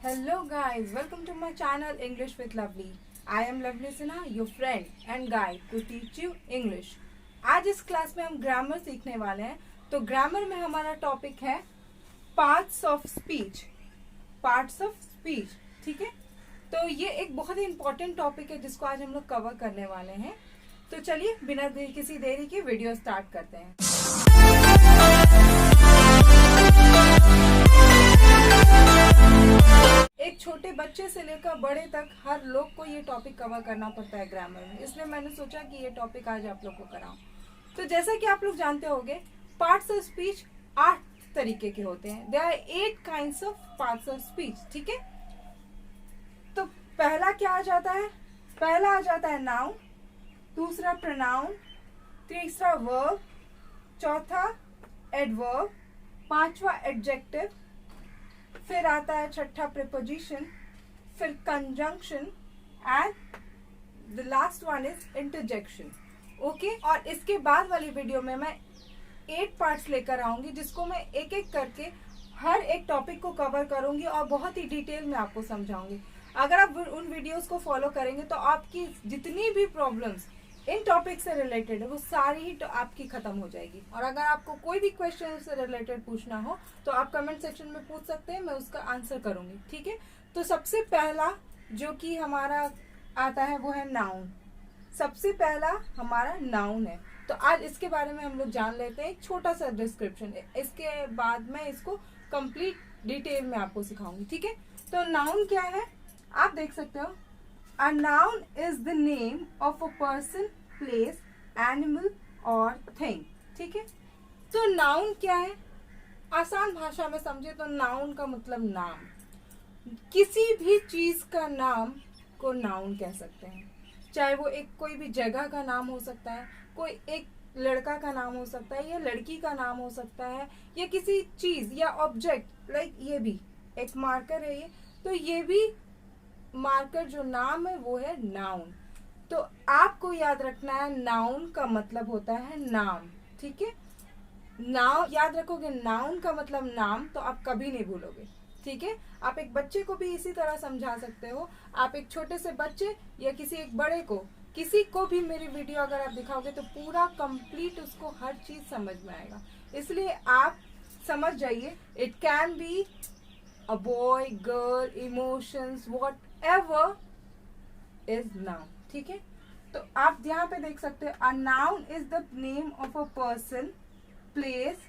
Hello guys, welcome to my channel English with Lovely. I am Lovely Sinha, your friend and guide to teach you English. आज इस class में हम grammar सीखने वाले हैं। तो ग्रामर में हमारा टॉपिक है parts of speech. Parts of speech, ठीक है। तो ये एक बहुत ही इम्पोर्टेंट टॉपिक है जिसको आज हम लोग कवर करने वाले हैं। तो चलिए बिना किसी देरी के वीडियो स्टार्ट करते हैं। एक छोटे बच्चे से लेकर बड़े तक हर लोग को ये टॉपिक कवर करना पड़ता है ग्रामर में, इसलिए मैंने सोचा कि ये टॉपिक आज आप लोग को कराऊं। तो जैसा कि आप लोग जानते होंगे, पार्ट्स ऑफ स्पीच 8 तरीके के होते हैं। There are 8 kinds of parts of speech, ठीक है। तो पहला क्या आ जाता है? पहला आ जाता है नाउन, दूसरा प्रोनाउन, तीसरा वर्ब, चौथा एडवर्ब, पांचवा एडजेक्टिव, फिर आता है छठा प्रीपोजिशन, फिर conjunction and the last one is interjection. Okay, और इसके बाद वाली वीडियो में मैं 8 पार्ट्स लेकर आऊंगी जिसको मैं एक एक करके हर एक टॉपिक को कवर करूंगी और बहुत ही डिटेल में आपको समझाऊंगी। अगर आप उन वीडियोस को फॉलो करेंगे तो आपकी जितनी भी प्रॉब्लम्स इन टॉपिक से रिलेटेड है वो सारी ही तो आपकी खत्म हो जाएगी। और अगर आपको कोई भी क्वेश्चन से रिलेटेड पूछना हो तो आप कमेंट सेक्शन में पूछ सकते हैं, मैं उसका आंसर करूंगी, ठीक है। तो सबसे पहला जो कि हमारा आता है वो है नाउन। सबसे पहला हमारा नाउन है। तो आज इसके बारे में हम लोग जान लेते हैं, एक छोटा सा डिस्क्रिप्शन। इसके बाद मैं इसको कंप्लीट डिटेल में आपको सिखाऊंगी, ठीक है। तो नाउन क्या है आप देख सकते हो। A noun is the name of a person, place, animal or thing, ठीक है। तो नाउन क्या है? आसान भाषा में समझे तो नाउन का मतलब नाम। किसी भी चीज का नाम को नाउन कह सकते हैं। चाहे वो एक कोई भी जगह का नाम हो सकता है, कोई एक लड़का का नाम हो सकता है या लड़की का नाम हो सकता है, या किसी चीज या ऑब्जेक्ट, लाइक ये भी एक मार्कर है ये, तो ये भी मार्कर जो नाम है वो है नाउन। तो आपको याद रखना है नाउन का मतलब होता है नाम, ठीक है। नाउन याद रखोगे, नाउन का मतलब नाम, तो आप कभी नहीं भूलोगे, ठीक है। आप एक बच्चे को भी इसी तरह समझा सकते हो। आप एक छोटे से बच्चे या किसी एक बड़े को, किसी को भी मेरी वीडियो अगर आप दिखाओगे तो पूरा कंप्लीट उसको हर चीज समझ में आएगा। इसलिए आप समझ जाइए, it can be a boy, girl, emotions, whatever is noun, ठीक है। तो आप यहाँ पे देख सकते हो, a noun is the name of a person, place,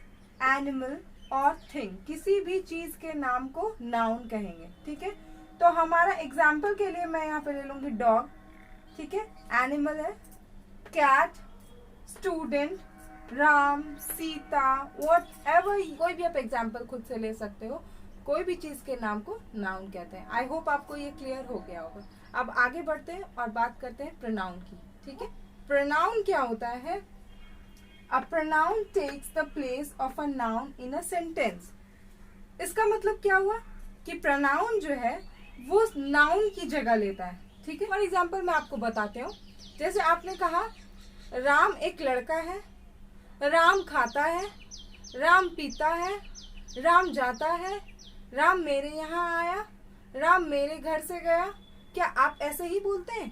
animal और thing। किसी भी चीज के नाम को नाउन कहेंगे, ठीक है। तो हमारा एग्जाम्पल के लिए मैं यहाँ पे ले लूंगी डॉग, ठीक है। एनिमल है cat, student, Ram, Sita, whatever, कोई भी आप एग्जाम्पल खुद से ले सकते हो। कोई भी चीज के नाम को नाउन कहते हैं। आई होप आपको ये क्लियर हो गया होगा। अब आगे बढ़ते हैं और बात करते हैं प्रोनाउन की, ठीक है। प्रोनाउन क्या होता है? A pronoun takes the place of a noun in a sentence. इसका मतलब क्या हुआ कि प्रोनाउन जो है वो नाउन की जगह लेता है, ठीक है। फॉर एग्जाम्पल मैं आपको बताती हूँ। जैसे आपने कहा राम एक लड़का है, राम खाता है, राम पीता है, राम जाता है, राम मेरे यहाँ आया, राम मेरे घर से गया। क्या आप ऐसे ही बोलते हैं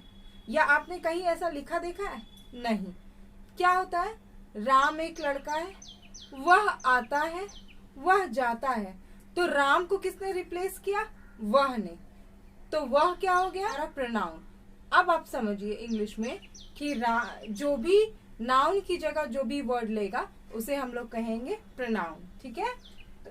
या आपने कहीं ऐसा लिखा देखा है? नहीं। क्या होता है? राम एक लड़का है, वह आता है, वह जाता है। तो राम को किसने रिप्लेस किया? वह ने। तो वह क्या हो गया? प्रोनाउन। अब आप समझिए इंग्लिश में कि जो भी नाउन की जगह जो भी वर्ड लेगा उसे हम लोग कहेंगे प्रोनाउन, ठीक है।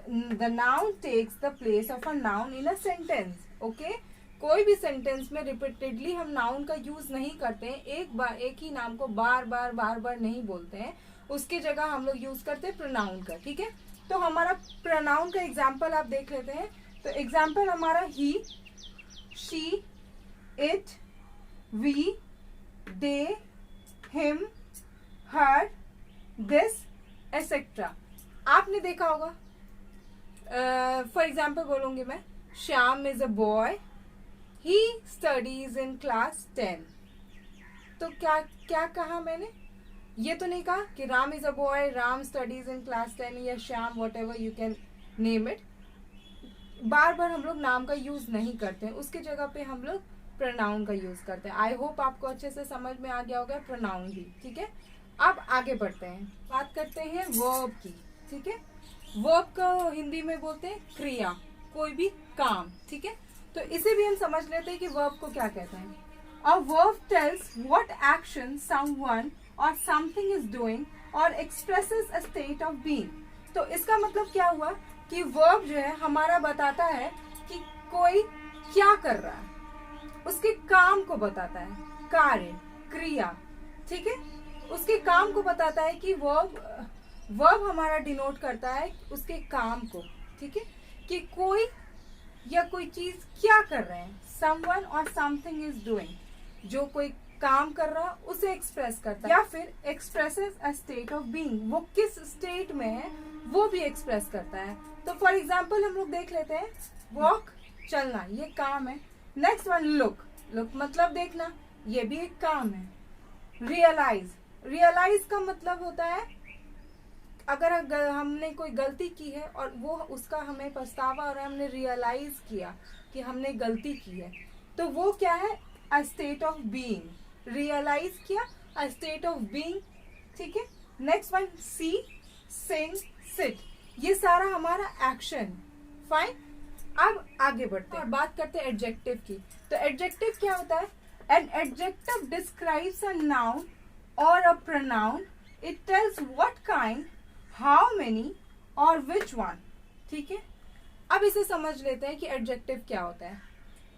The noun takes the place of a noun in a sentence, okay? कोई भी सेंटेंस में रिपीटेडली हम नाउन का यूज नहीं करते हैं। एक ही नाम को बार बार नहीं बोलते हैं। उसकी जगह हम लोग यूज करते हैं प्रोनाउन का, ठीक है। तो हमारा प्रोनाउन का एग्जाम्पल आप देख लेते हैं। तो एग्जाम्पल हमारा he, she, it, we, they, him, her, this, etcetera. आपने देखा होगा, फॉर एग्जाम्पल बोलूंगी मैं, Shyam is a boy, he studies in class 10। तो क्या क्या कहा मैंने? ये तो नहीं कहा कि Ram is a boy, Ram studies in class 10 या Shyam, whatever you can name it. बार बार हम लोग नाम का यूज नहीं करते हैं, उसकी जगह पे हम लोग प्रोनाउन का यूज करते हैं। आई होप आपको अच्छे से समझ में आ गया होगा प्रोनाउन भी। ठीक है, अब आगे बढ़ते हैं, बात करते हैं वर्ब की। ठीक है, वर्ब को हिंदी में बोलते हैं क्रिया, कोई भी काम। ठीक है, तो इसे भी हम समझ लेते हैं कि वर्ब को क्या कहते हैं। A verb tells what action someone or something is doing or expresses a state of being। तो इसका मतलब क्या हुआ कि वर्ब जो है हमारा बताता है कि कोई क्या कर रहा है, उसके काम को बताता है, कार्य, क्रिया। ठीक है, उसके काम को बताता है कि वर्ब हमारा डिनोट करता है उसके काम को। ठीक है, कि कोई या कोई चीज क्या कर रहे हैं, someone or something is doing, जो कोई काम कर रहा उसे एक्सप्रेस करता है, या फिर expresses a state of being, वो किस स्टेट में है वो भी एक्सप्रेस करता है। तो फॉर एग्जांपल हम लोग देख लेते हैं, वॉक चलना, ये काम है। नेक्स्ट वन लुक, लुक मतलब देखना, ये भी एक काम है। रियलाइज, रियलाइज का मतलब होता है अगर हमने कोई गलती की है और वो उसका हमें पछतावा और हमने रियलाइज किया कि हमने गलती की है, तो वो क्या है, a state of being. Realize किया, अ स्टेट ऑफ बीइंग। ठीक है, next one see, sing, sit, ये सारा हमारा एक्शन। फाइन, अब आगे बढ़ते हैं और बात करते हैं एडजेक्टिव की। तो एडजेक्टिव क्या होता है, an adjective describes a noun और a pronoun, it tells what kind, how many और विच वन। ठीक है, अब इसे समझ लेते हैं कि एडजेक्टिव क्या होता है।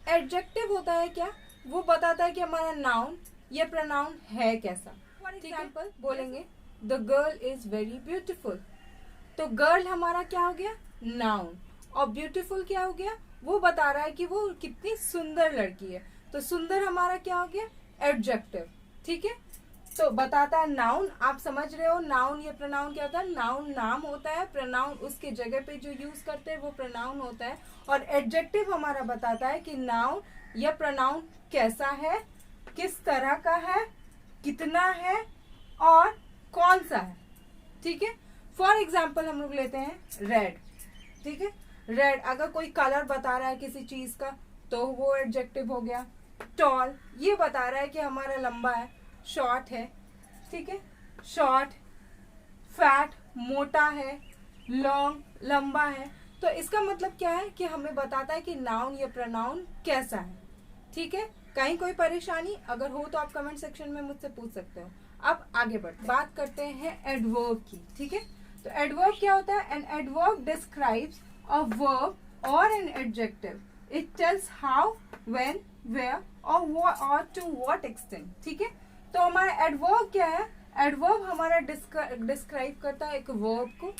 एडजेक्टिव होता है क्या, वो बताता है कि हमारा नाउन या प्रोनाउन है कैसा। फॉर एग्जाम्पल बोलेंगे the girl is very beautiful, तो गर्ल हमारा क्या हो गया, नाउन, और ब्यूटीफुल क्या हो गया, वो बता रहा है कि वो कितनी सुंदर लड़की है, तो सुंदर हमारा क्या हो गया, एडजेक्टिव। ठीक है, तो बताता है नाउन, आप समझ रहे हो नाउन या प्रोनाउन क्या होता है। नाउन नाम होता है, प्रोनाउन उसके जगह पे जो यूज करते हैं वो प्रोनाउन होता है, और एडजेक्टिव हमारा बताता है कि नाउन या प्रोनाउन कैसा है, किस तरह का है, कितना है और कौन सा है। ठीक है, फॉर एग्जाम्पल हम लोग लेते हैं रेड। ठीक है, रेड अगर कोई कलर बता रहा है किसी चीज का तो वो एडजेक्टिव हो गया। टॉल, ये बता रहा है कि हमारा लंबा है, शॉर्ट है। ठीक है, शॉर्ट। फैट, मोटा है। लॉन्ग, लंबा है। तो इसका मतलब क्या है कि हमें बताता है कि नाउन या प्रोनाउन कैसा है। ठीक है, कहीं कोई परेशानी अगर हो तो आप कमेंट सेक्शन में मुझसे पूछ सकते हो। अब आगे बढ़ते हैं, बात करते हैं एडवर्ब की। ठीक है, तो एडवर्ब क्या होता है, an adverb describes a verb और an adjective, it tells how, when, where और टू व्हाट एक्सटेंट। ठीक है, तो हमारा एडवर्ब क्या है, एडवर्ब हमारा डिस्क्राइब करता है एक वर्ब को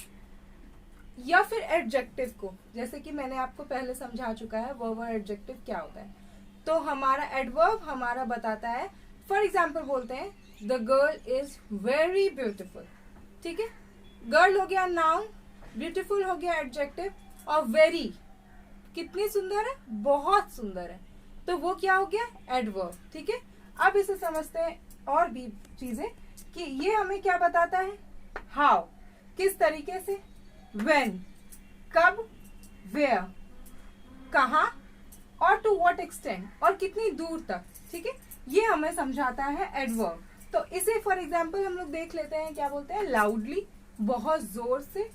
या फिर एडजेक्टिव को, जैसे कि मैंने आपको पहले समझा चुका है वर्ब और एडजेक्टिव क्या होता है। तो हमारा एडवर्ब हमारा बताता है, फॉर एग्जाम्पल बोलते हैं the girl is very beautiful. ठीक है, गर्ल हो गया नाउन, ब्यूटिफुल हो गया एडजेक्टिव, और वेरी कितनी सुंदर है, बहुत सुंदर है, तो वो क्या हो गया, एडवर्ब। ठीक है, अब इसे समझते हैं और भी चीजें कि ये हमें क्या बताता है, हाउ, किस तरीके से, व्हेन, कब, वेयर, कहाँ, और टू व्हाट एक्सटेंट, और कितनी दूर तक। ठीक है, ये हमें समझाता है एडवर्ब। तो इसे फॉर एग्जाम्पल हम लोग देख लेते हैं, क्या बोलते हैं, लाउडली, बहुत जोर से,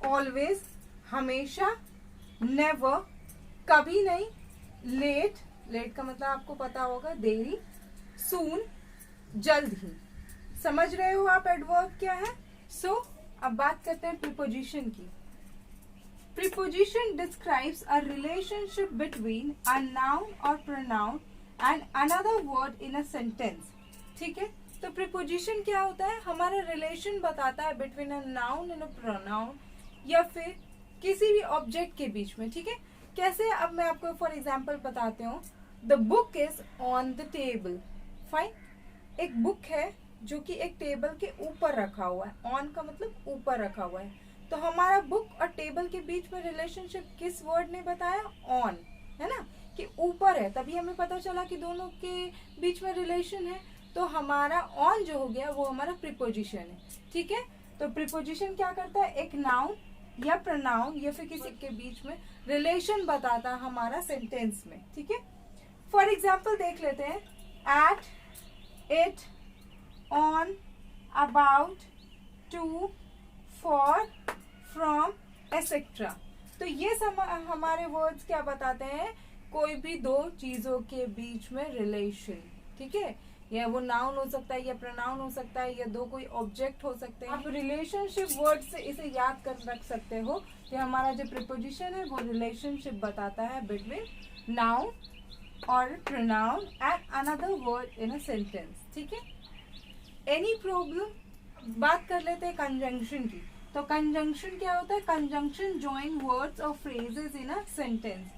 ऑलवेज, हमेशा, नेवर, कभी नहीं, लेट, लेट का मतलब आपको पता होगा देरी, सून, जल्द ही। समझ रहे हो आप एडवर्ब क्या है। सो अब बात करते हैं प्रीपोजिशन की। Preposition describes a relationship between a noun और pronoun and another word in a sentence. ठीक है, तो प्रीपोजिशन क्या होता है, हमारा रिलेशन बताता है between a noun and a pronoun या फिर किसी भी ऑब्जेक्ट के बीच में। ठीक है, कैसे, अब मैं आपको फॉर एग्जाम्पल बताती हूँ। The book is on the table. Fine, एक बुक है जो कि एक टेबल के ऊपर रखा हुआ है, ऑन का मतलब ऊपर रखा हुआ है, तो हमारा बुक और टेबल के बीच में रिलेशनशिप किस वर्ड ने बताया, ऑन, है ना, कि ऊपर है, तभी हमें पता चला कि दोनों के बीच में रिलेशन है। तो हमारा ऑन जो हो गया वो हमारा प्रीपोजिशन है। ठीक है, तो प्रीपोजिशन क्या करता है, एक नाउन या प्रोनाउन या फिर किसी के बीच में रिलेशन बताता है हमारा सेंटेंस में, ठीक है। फॉर एग्जाम्पल देख लेते हैं, at, it, on, about, to, for, from, etcetera. तो ये सब हमारे वर्ड्स क्या बताते हैं, कोई भी दो चीजों के बीच में रिलेशन, ठीक है। या वो नाउन हो सकता है या प्रोनाउन हो सकता है या दो कोई ऑब्जेक्ट हो सकते हैं। आप रिलेशनशिप वर्ड से इसे याद कर रख सकते हो कि हमारा जो प्रीपोजिशन है वो रिलेशनशिप बताता है बिटवीन नाउन और pronoun and another word in a sentence, ठीक है। एनी प्रॉब्लम, बात कर लेते हैं कंजंक्शन की। तो कंजंक्शन क्या होता है, कंजंक्शन जॉइन वर्ड्स और फ्रेजेस इन अ सेंटेंस।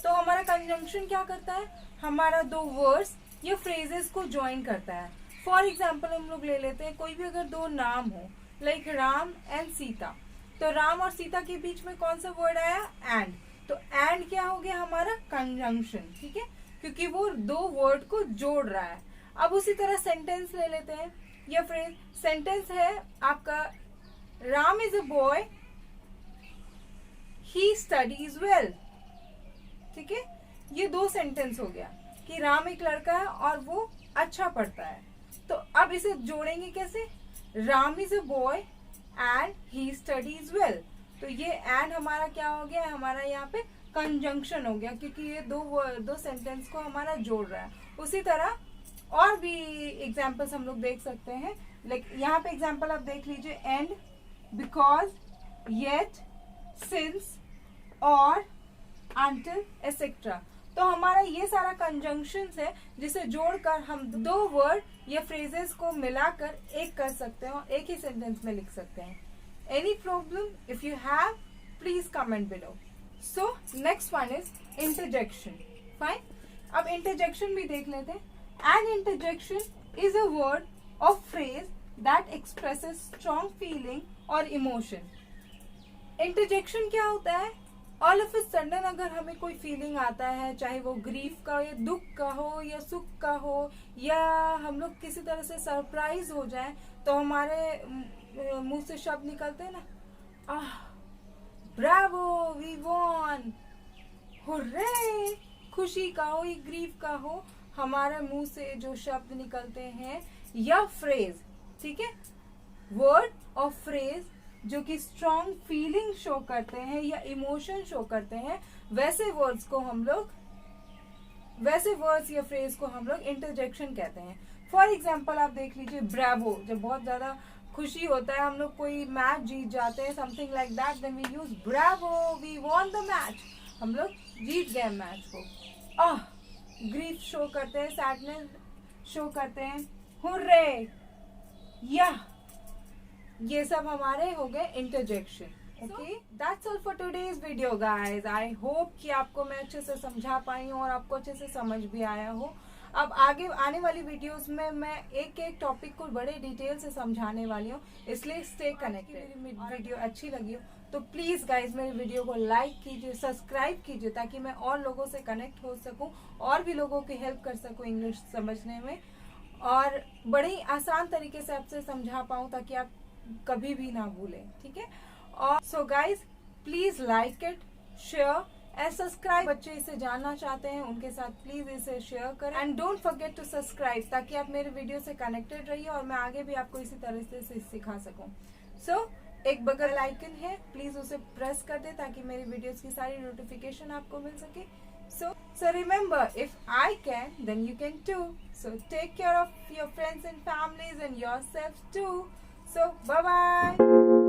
तो हमारा कंजंक्शन क्या करता है, हमारा दो वर्ड्स या फ्रेजेस को ज्वाइन करता है। फॉर एग्जाम्पल हम लोग ले लेते हैं, कोई भी अगर दो नाम हो, लाइक राम एंड सीता, तो राम और सीता के बीच में कौन सा वर्ड आया, एंड। तो एंड क्या हो गया, हमारा कंजंक्शन, ठीक है, क्योंकि वो दो वर्ड को जोड़ रहा है। अब उसी तरह सेंटेंस ले लेते हैं या फ्रेज। सेंटेंस है आपका, Ram is a boy, he studies well, ठीक है। ये दो सेंटेंस हो गया कि राम एक लड़का है और वो अच्छा पढ़ता है। तो अब इसे जोड़ेंगे कैसे, Ram is a boy and he studies well. तो ये एंड हमारा क्या हो गया, हमारा यहाँ पे कंजंक्शन हो गया, क्योंकि ये दो सेंटेंस को हमारा जोड़ रहा है। उसी तरह और भी एग्जाम्पल्स हम लोग देख सकते हैं, लाइक यहाँ पे एग्जाम्पल आप देख लीजिए, एंड, बिकॉज, येट, सिंस, और, until, etc. तो हमारा ये सारा कंजंक्शंस है जिसे जोड़कर हम दो वर्ड या फ्रेजेस को मिलाकर एक कर सकते हैं और एक ही सेंटेंस में लिख सकते हैं। Any problem, if you have, please comment below. So next one is interjection, fine. अब इंटरजेक्शन भी देख लेते हैं। An interjection is a word और phrase that expresses strong feeling और इमोशन। इंटरजेक्शन क्या होता है, ऑल ऑफ अ सडन अगर हमें कोई फीलिंग आता है, चाहे वो ग्रीफ का या दुख का हो या सुख का हो, या हम लोग किसी तरह से सरप्राइज हो जाए, तो हमारे मुंह से शब्द निकलते हैं ना, आह, ब्रावो, वी वॉन, हुर्रे, खुशी का हो या ग्रीफ का हो, हमारे मुंह से जो शब्द निकलते हैं या फ्रेज, ठीक है, वर्ड और फ्रेज जो कि स्ट्रॉन्ग फीलिंग शो करते हैं या इमोशन शो करते हैं, वैसे वर्ड्स या फ्रेज को हम लोग इंटरजेक्शन कहते हैं। फॉर एग्जाम्पल आप देख लीजिए, ब्रावो, जब बहुत ज्यादा खुशी होता है, हम लोग कोई मैच जीत जाते हैं, something like that, then we use bravo, we won the match, हम लोग जीत गए मैच को। ग्रीफ शो करते हैं, सैडनेस शो करते हैं, हुर्रे, या ये सब हमारे हो गए interjection. Okay, that's all for today's video guys. I hope कि आपको मैं अच्छे से समझा पाई हूँ और आपको अच्छे से समझ भी आया हो। अब आगे आने वाली वीडियोस में मैं एक एक टॉपिक को बड़े डिटेल से समझाने वाली हूँ, इसलिए स्टे कनेक्टेड। मेरी वीडियो अच्छी लगी हो तो प्लीज गाइज मेरे वीडियो को लाइक कीजिए, सब्सक्राइब कीजिए, ताकि मैं और लोगों से कनेक्ट हो सकूं और भी लोगों की हेल्प कर सकूं इंग्लिश समझने में, और बड़े ही आसान तरीके से आपसे समझा पाऊं ताकि आप कभी भी ना भूलें, ठीक है। और so guys please like it, share and subscribe. बच्चे इसे जानना चाहते हैं उनके साथ प्लीज इसे शेयर करें, and don't forget to subscribe, ताकि आप मेरे वीडियो से कनेक्टेड रहिए और मैं आगे भी आपको इसी तरह से सिखा सकूं। सो एक बगल आइकन है, प्लीज उसे प्रेस कर दे ताकि मेरी वीडियोस की सारी नोटिफिकेशन आपको मिल सके। So remember, if I can, then you can too. So take care of your friends and families and yourself too. So bye bye.